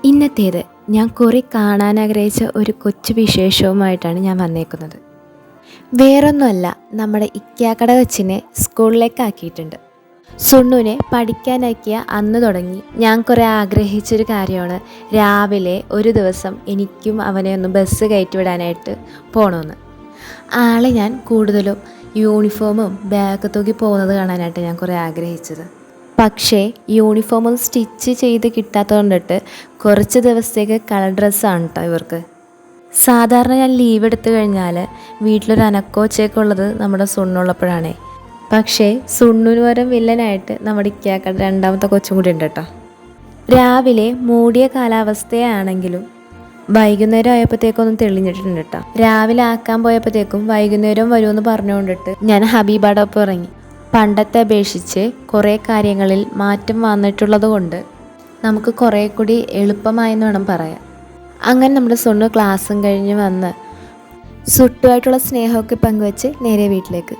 ഇന്നത്തേത് ഞാൻ കുറെ കാണാൻ ആഗ്രഹിച്ച ഒരു കൊച്ചു വിശേഷവുമായിട്ടാണ് ഞാൻ വന്നേക്കുന്നത്. വേറൊന്നുമല്ല, നമ്മുടെ ഇക്കാക്കട കൊച്ചിനെ സ്കൂളിലേക്ക് ആക്കിയിട്ടുണ്ട്. സുണ്ണുവിനെ പഠിക്കാനാക്കിയ അന്ന് തുടങ്ങി ഞാൻ കുറേ ആഗ്രഹിച്ചൊരു കാര്യമാണ് രാവിലെ ഒരു ദിവസം എനിക്കും അവനെ ഒന്ന് ബസ് കയറ്റി വിടാനായിട്ട് പോകണമെന്ന്. ആളെ ഞാൻ കൂടുതലും യൂണിഫോമും ബാഗ് തൂക്കി പോകുന്നത് കാണാനായിട്ട് ഞാൻ കുറേ ആഗ്രഹിച്ചത്. പക്ഷേ യൂണിഫോം സ്റ്റിച്ച് ചെയ്ത് കിട്ടാത്തത് കൊണ്ടിട്ട് കുറച്ച് ദിവസത്തേക്ക് കളർ ഡ്രസ്സാണ് കേട്ടോ ഇവർക്ക്. സാധാരണ ഞാൻ ലീവ് എടുത്തു കഴിഞ്ഞാൽ വീട്ടിലൊരു അനക്കോച്ചയൊക്കെ ഉള്ളത് നമ്മുടെ സുണ്ണുള്ളപ്പോഴാണേ. പക്ഷേ സുണ്ണുവിന് പകരം വില്ലനായിട്ട് നമ്മുടെ ഇക്കാക്കട രണ്ടാമത്തെ കൊച്ചും കൂടി ഉണ്ട് കേട്ടോ. രാവിലെ മൂടിയ കാലാവസ്ഥയാണെങ്കിലും വൈകുന്നേരം ആയപ്പോഴത്തേക്കൊന്നും തെളിഞ്ഞിട്ടുണ്ട് കേട്ടോ. രാവിലെ ആക്കാൻ പോയപ്പോഴത്തേക്കും വൈകുന്നേരം വരുമെന്ന് പറഞ്ഞുകൊണ്ടിട്ട് ഞാൻ ഹബീബയുടെ ഒപ്പം ഇറങ്ങി. പണ്ടത്തെ അപേക്ഷിച്ച് കുറേ കാര്യങ്ങളിൽ മാറ്റം വന്നിട്ടുള്ളത് കൊണ്ട് നമുക്ക് കുറേ കൂടി എളുപ്പമായെന്ന് വേണം പറയാൻ. അങ്ങനെ നമ്മുടെ സുണ്ണു ക്ലാസ്സും കഴിഞ്ഞ് വന്ന് സുട്ടുമായിട്ടുള്ള സ്നേഹമൊക്കെ പങ്കുവെച്ച് നേരെ വീട്ടിലേക്ക്.